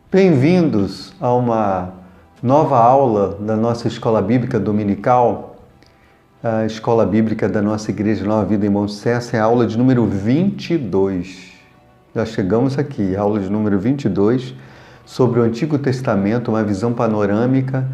Bem-vindos a uma nova aula da nossa Escola Bíblica Dominical. A Escola Bíblica da nossa Igreja Nova Vida em Bom Sucesso é a aula de número 22. Já chegamos aqui, aula de número 22, sobre o Antigo Testamento, uma visão panorâmica.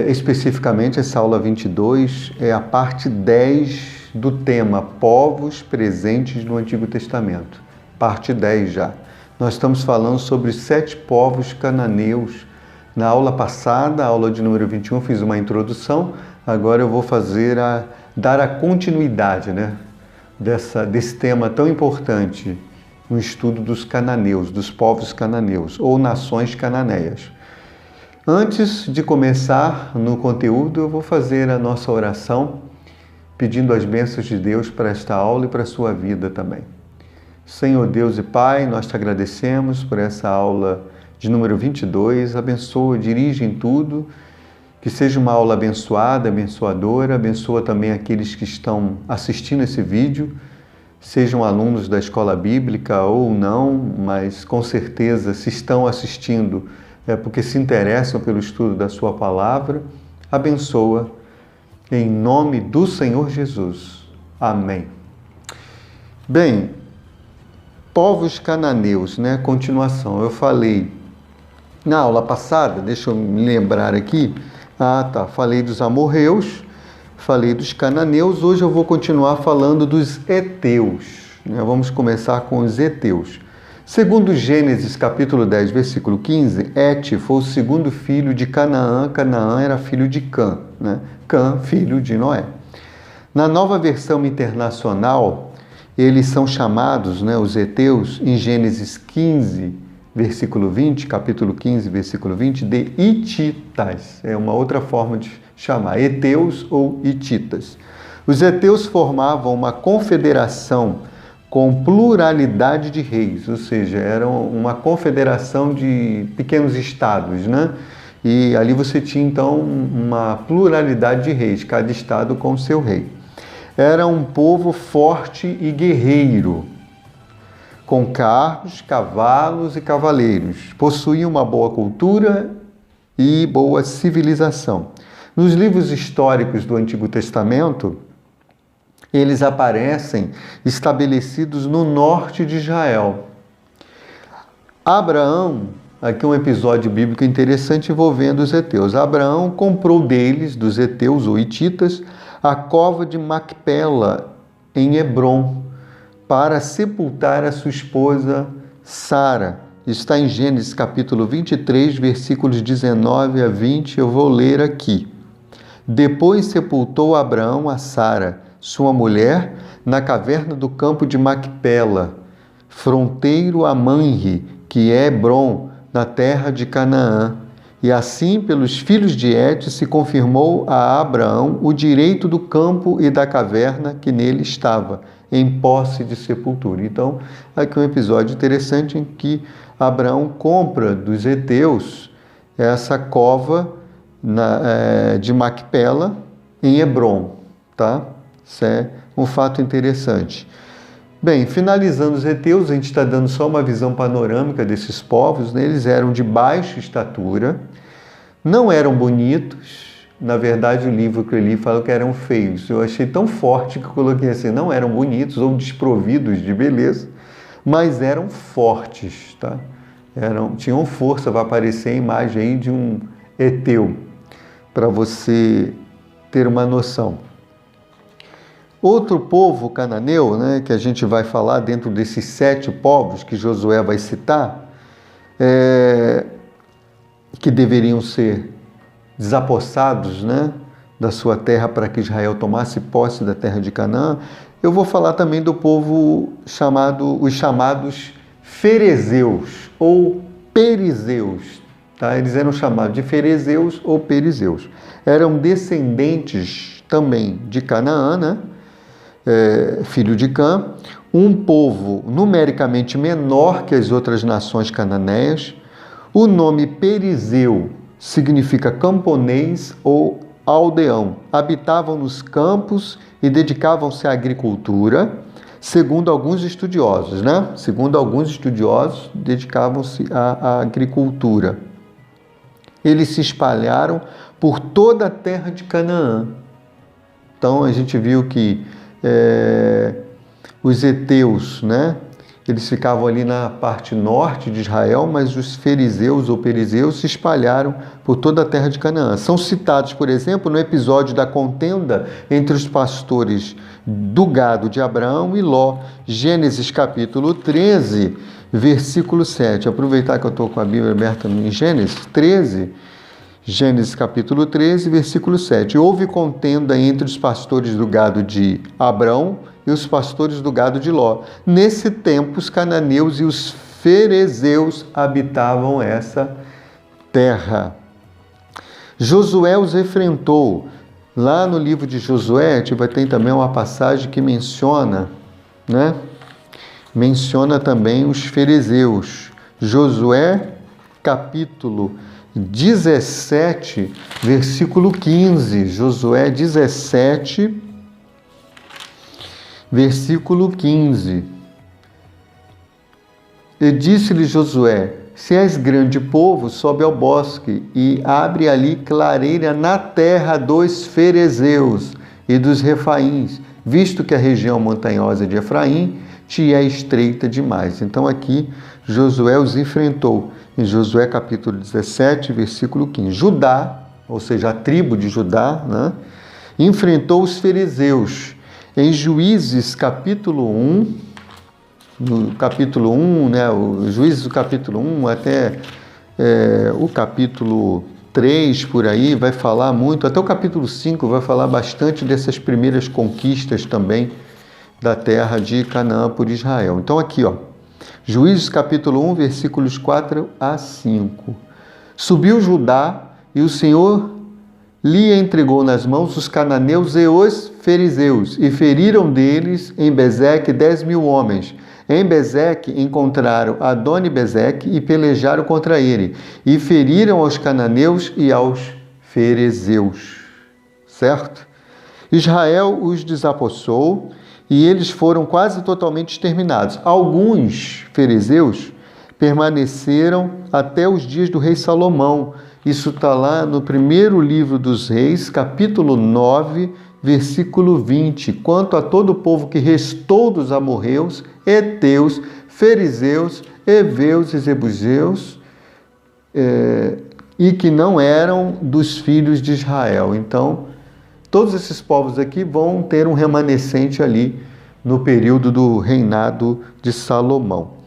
Especificamente, essa aula 22 é a parte 10 do tema Povos Presentes no Antigo Testamento. Parte 10 já. Nós estamos falando sobre 7 povos cananeus. Na aula passada, a aula de número 21, fiz uma introdução. Agora eu vou dar a continuidade, desse tema tão importante no estudo dos cananeus, dos povos cananeus ou nações cananeias. Antes de começar no conteúdo, eu vou fazer a nossa oração, pedindo as bênçãos de Deus para esta aula e para a sua vida também. Senhor Deus e Pai, nós te agradecemos por essa aula de número 22. Abençoa, dirige em tudo, que seja uma aula abençoada, abençoadora. Abençoa também aqueles que estão assistindo esse vídeo, sejam alunos da escola bíblica ou não, mas com certeza se estão assistindo é porque se interessam pelo estudo da sua palavra. Abençoa, em nome do Senhor Jesus. Amém. Bem, povos cananeus, continuação. Eu falei na aula passada, deixa eu me lembrar aqui. Falei dos amorreus, falei dos cananeus. Hoje eu vou continuar falando dos heteus. Vamos começar com os heteus. Segundo Gênesis capítulo 10, versículo 15, Et foi o segundo filho de Canaã. Canaã era filho de Cã, Cã, filho de Noé. Na Nova Versão Internacional, eles são chamados, os heteus, em Gênesis 15, versículo 20, capítulo 15, versículo 20, de hititas. É uma outra forma de chamar, heteus ou hititas. Os heteus formavam uma confederação com pluralidade de reis, ou seja, eram uma confederação de pequenos estados, E ali você tinha, então, uma pluralidade de reis, cada estado com o seu rei. Era um povo forte e guerreiro, com carros, cavalos e cavaleiros. Possuía uma boa cultura e boa civilização. Nos livros históricos do Antigo Testamento, eles aparecem estabelecidos no norte de Israel. Abraão, aqui um episódio bíblico interessante envolvendo os heteus. Abraão comprou deles, dos heteus ou hititas, a cova de Macpela, em Hebrom, para sepultar a sua esposa Sara. Está em Gênesis capítulo 23, versículos 19 a 20, eu vou ler aqui. Depois sepultou Abraão a Sara, sua mulher, na caverna do campo de Macpela, fronteiro a Manre, que é Hebrom, na terra de Canaã. E assim, pelos filhos de Et, se confirmou a Abraão o direito do campo e da caverna que nele estava, em posse de sepultura. Então, aqui um episódio interessante em que Abraão compra dos heteus essa cova de Macpela, em Hebrom, Isso é um fato interessante. Bem, finalizando os heteus, a gente está dando só uma visão panorâmica desses povos. Eles eram de baixa estatura, não eram bonitos. Na verdade, o livro que eu li fala que eram feios. Eu achei tão forte que eu coloquei assim, não eram bonitos ou desprovidos de beleza, mas eram fortes, tinham força. Vai aparecer a imagem aí de um heteu, para você ter uma noção. Outro povo cananeu, que a gente vai falar dentro desses 7 povos que Josué vai citar, que deveriam ser desapossados, da sua terra para que Israel tomasse posse da terra de Canaã. Eu vou falar também do povo os chamados ferezeus ou perizeus. Eles eram chamados de ferezeus ou perizeus. Eram descendentes também de Canaã, filho de Cã, um povo numericamente menor que as outras nações cananeias. O nome perizeu significa camponês ou aldeão. Habitavam nos campos e dedicavam-se à agricultura. segundo alguns estudiosos, né? Segundo alguns estudiosos, dedicavam-se à agricultura. Eles se espalharam por toda a terra de Canaã. Então, a gente viu que os heteus, né? Eles ficavam ali na parte norte de Israel, mas os fariseus ou perizeus se espalharam por toda a terra de Canaã. São citados, por exemplo, no episódio da contenda entre os pastores do gado de Abraão e Ló, Gênesis capítulo 13, versículo 7. Aproveitar que eu estou com a Bíblia aberta em Gênesis 13, Gênesis capítulo 13, versículo 7. Houve contenda entre os pastores do gado de Abrão e os pastores do gado de Ló. Nesse tempo, os cananeus e os ferezeus habitavam essa terra. Josué os enfrentou. Lá no livro de Josué, tem também uma passagem que menciona, né? Menciona também os ferezeus. Josué, capítulo 17, versículo 15. Josué 17, versículo 15. E disse-lhe Josué: se és grande povo, sobe ao bosque e abre ali clareira na terra dos ferezeus e dos refaíns, visto que a região montanhosa de Efraim te é estreita demais. Então aqui Josué os enfrentou. Em Josué capítulo 17, versículo 15. Judá, ou seja, a tribo de Judá, né, enfrentou os ferezeus. Em Juízes capítulo 1, no capítulo 1, né, o Juízes do capítulo 1 até o capítulo 3, por aí, vai falar muito, até o capítulo 5 vai falar bastante dessas primeiras conquistas também da terra de Canaã por Israel. Então aqui, ó, Juízes capítulo 1, versículos 4 a 5. Subiu Judá e o Senhor lhe entregou nas mãos os cananeus e os fariseus, e feriram deles em Bezeque 10.000 homens. Em Bezeque encontraram Adoni-Bezeque e pelejaram contra ele, e feriram aos cananeus e aos fariseus. Certo? Israel os desapossou e eles foram quase totalmente exterminados. Alguns fariseus permaneceram até os dias do rei Salomão. Isso está lá no primeiro livro dos Reis, capítulo 9, versículo 20. Quanto a todo o povo que restou dos amorreus, heteus, fariseus, heveus e jebuseus, e que não eram dos filhos de Israel. Então, todos esses povos aqui vão ter um remanescente ali no período do reinado de Salomão.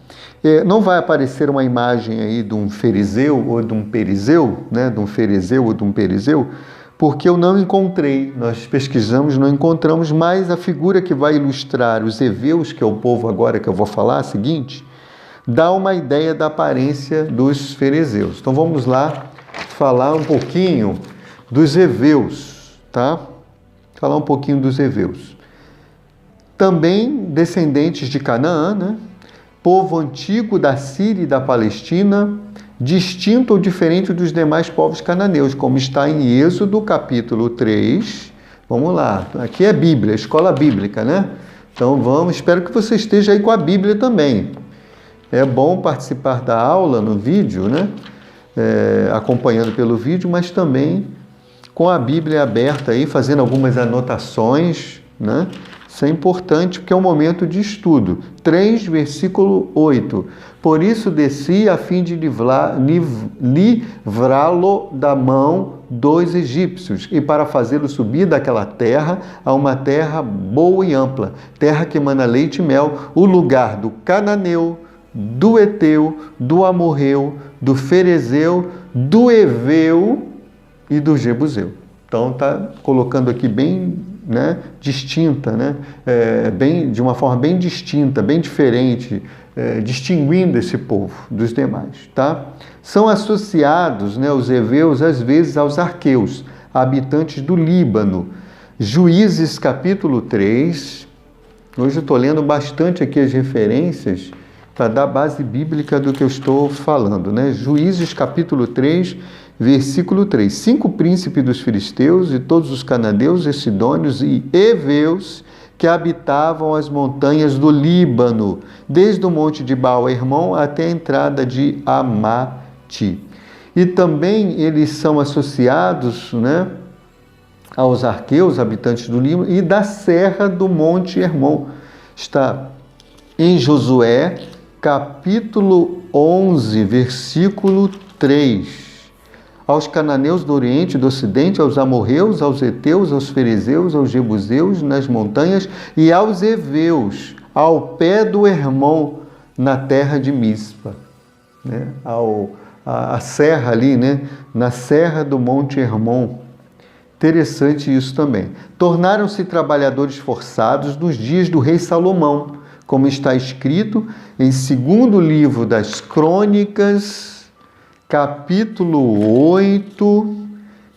Não vai aparecer uma imagem aí de um fariseu ou de um perizeu, né? De um fariseu ou de um perizeu, porque eu não encontrei. Nós pesquisamos, não encontramos, mas a figura que vai ilustrar os heveus, que é o povo agora que eu vou falar, a seguinte, dá uma ideia da aparência dos fariseus. Então vamos lá falar um pouquinho dos heveus, tá? Falar um pouquinho dos heveus. Também descendentes de Canaã, né? Povo antigo da Síria e da Palestina, distinto ou diferente dos demais povos cananeus, como está em Êxodo, capítulo 3. Vamos lá, aqui é Bíblia, escola bíblica, né? Então espero que você esteja aí com a Bíblia também. É bom participar da aula no vídeo, né? Acompanhando pelo vídeo, mas também com a Bíblia aberta aí, fazendo algumas anotações, né? Isso é importante porque é um momento de estudo. 3, versículo 8. Por isso desci a fim de livrá-lo da mão dos egípcios e para fazê-lo subir daquela terra a uma terra boa e ampla, terra que emana leite e mel, o lugar do cananeu, do heteu, do amorreu, do ferezeu, do heveu e do jebuseu. Então está colocando aqui bem, né, distinta, né, de uma forma bem distinta, bem diferente, distinguindo esse povo dos demais, tá? São associados, né, os heveus às vezes aos arqueus, habitantes do Líbano. Juízes capítulo 3, hoje eu estou lendo bastante aqui as referências para dar base bíblica do que eu estou falando, né? Juízes capítulo 3, versículo 3. 5 príncipes dos filisteus e todos os cananeus, e sidônios e heveus que habitavam as montanhas do Líbano, desde o monte de Baal-Hermon até a entrada de Amate. E também eles são associados, né, aos arqueus, habitantes do Líbano, e da serra do monte Hermon. Está em Josué, capítulo 11, versículo 3. Aos cananeus do Oriente e do Ocidente, aos amorreus, aos heteus, aos ferezeus, aos jebuseus nas montanhas e aos heveus, ao pé do Hermon, na terra de Mispa. Né? A serra ali, né? Na serra do monte Hermon. Interessante isso também. Tornaram-se trabalhadores forçados nos dias do rei Salomão, como está escrito em 2º livro das Crônicas, capítulo 8,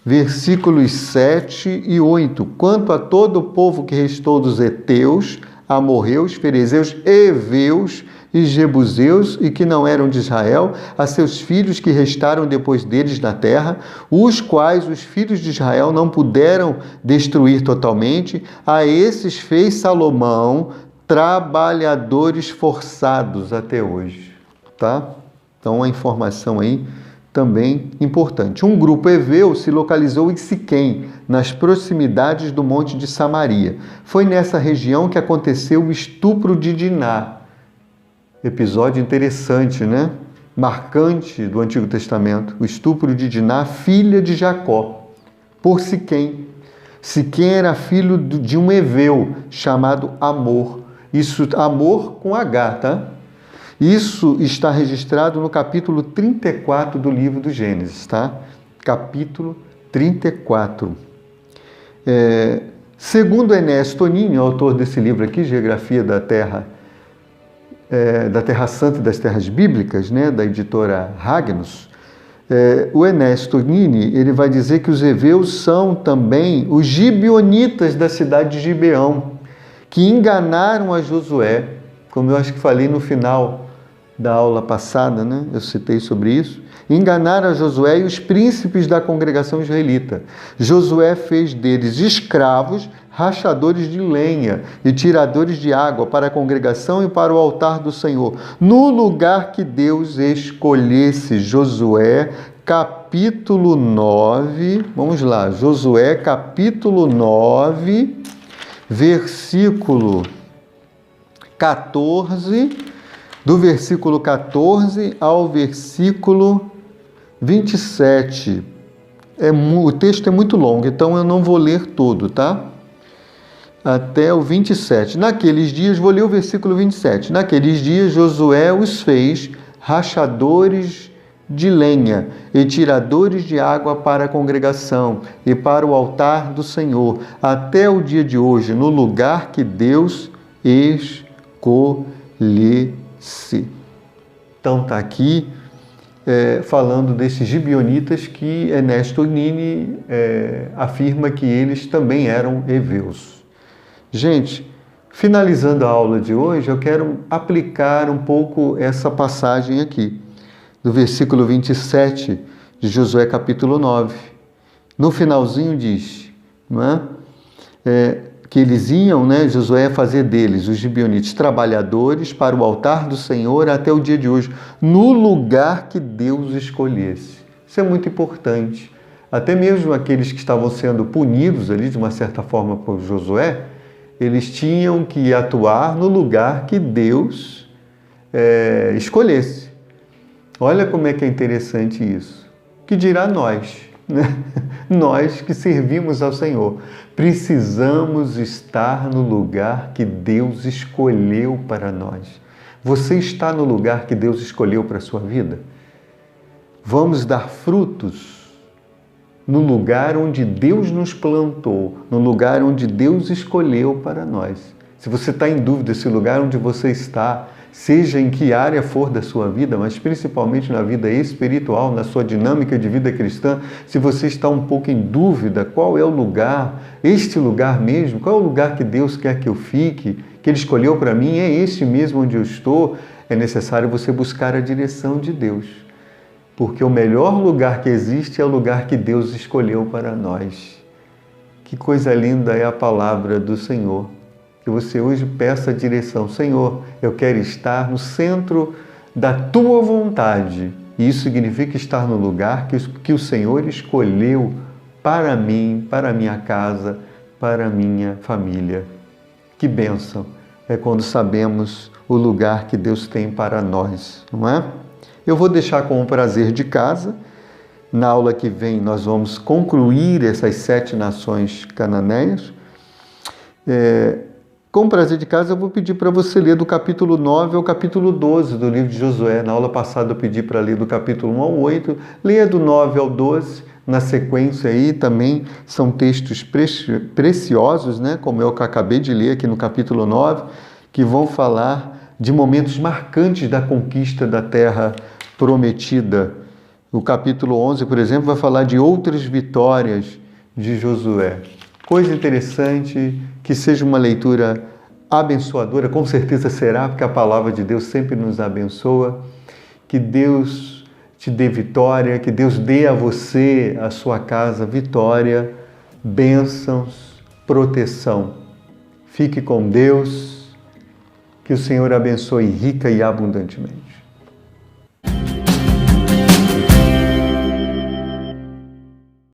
versículos 7 e 8. Quanto a todo o povo que restou dos heteus, amorreus, ferezeus, heveus e jebuseus, e que não eram de Israel, a seus filhos que restaram depois deles na terra, os quais os filhos de Israel não puderam destruir totalmente, a esses fez Salomão trabalhadores forçados até hoje. Tá? Então, a informação aí também importante. Um grupo heveu se localizou em Siquém, nas proximidades do Monte de Samaria. Foi nessa região que aconteceu o estupro de Diná. Episódio interessante, né? Marcante do Antigo Testamento. O estupro de Diná, filha de Jacó, por Siquém. Siquém era filho de um heveu chamado Amor. Isso, Amor com H, tá? Isso está registrado no capítulo 34 do livro do Gênesis, tá? Capítulo 34. Segundo Enéas Tonini, autor desse livro aqui, Geografia da Terra Santa e das Terras Bíblicas, né? Da editora Ragnus, o Enéas Tonini, ele vai dizer que os heveus são também os gibeonitas da cidade de Gibeão, que enganaram a Josué, como eu acho que falei no final da aula passada, né? Eu citei sobre isso. Enganaram a Josué e os príncipes da congregação israelita. Josué fez deles escravos, rachadores de lenha e tiradores de água para a congregação e para o altar do Senhor, no lugar que Deus escolhesse. Josué, capítulo 9, vamos lá, Josué, capítulo 9, versículo 14, do versículo 14 ao versículo 27. O texto é muito longo, então eu não vou ler todo, tá? Até o 27. Naqueles dias, vou ler o versículo 27. Naqueles dias, Josué os fez rachadores de lenha e tiradores de água para a congregação e para o altar do Senhor, até o dia de hoje, no lugar que Deus escolhesse. Então está aqui falando desses gibeonitas que Enéas Tonini afirma que eles também eram heveus. Gente, finalizando a aula de hoje, eu quero aplicar um pouco essa passagem aqui, do versículo 27 de Josué capítulo 9. No finalzinho diz, não é? Que eles iam, né, Josué, fazer deles, os gibeonitas, trabalhadores para o altar do Senhor até o dia de hoje, no lugar que Deus escolhesse. Isso é muito importante. Até mesmo aqueles que estavam sendo punidos ali, de uma certa forma, por Josué, eles tinham que atuar no lugar que Deus escolhesse. Olha como é que é interessante isso. Que dirá nós, né? Nós que servimos ao Senhor, precisamos estar no lugar que Deus escolheu para nós. Você está no lugar que Deus escolheu para a sua vida? Vamos dar frutos no lugar onde Deus nos plantou, no lugar onde Deus escolheu para nós. Se você está em dúvida se o lugar onde você está, seja em que área for da sua vida, mas principalmente na vida espiritual, na sua dinâmica de vida cristã, se você está um pouco em dúvida, qual é o lugar, este lugar mesmo, qual é o lugar que Deus quer que eu fique, que Ele escolheu para mim, é este mesmo onde eu estou, é necessário você buscar a direção de Deus. Porque o melhor lugar que existe é o lugar que Deus escolheu para nós. Que coisa linda é a palavra do Senhor. Que você hoje peça a direção. Senhor, eu quero estar no centro da Tua vontade. E isso significa estar no lugar que o Senhor escolheu para mim, para a minha casa, para a minha família. Que bênção é quando sabemos o lugar que Deus tem para nós, não é? Eu vou deixar com o prazer de casa. Na aula que vem nós vamos concluir essas 7 nações cananeias. Com o prazer de casa eu vou pedir para você ler do capítulo 9 ao capítulo 12 do livro de Josué. Na aula passada eu pedi para ler do capítulo 1 ao 8. Leia do 9 ao 12. Na sequência aí também são textos preciosos, né? Como eu que acabei de ler aqui no capítulo 9, que vão falar de momentos marcantes da conquista da terra prometida. O capítulo 11, por exemplo, vai falar de outras vitórias de Josué. Coisa interessante, que seja uma leitura abençoadora, com certeza será, porque a palavra de Deus sempre nos abençoa. Que Deus te dê vitória, que Deus dê a você, a sua casa, vitória, bênçãos, proteção. Fique com Deus, que o Senhor abençoe rica e abundantemente.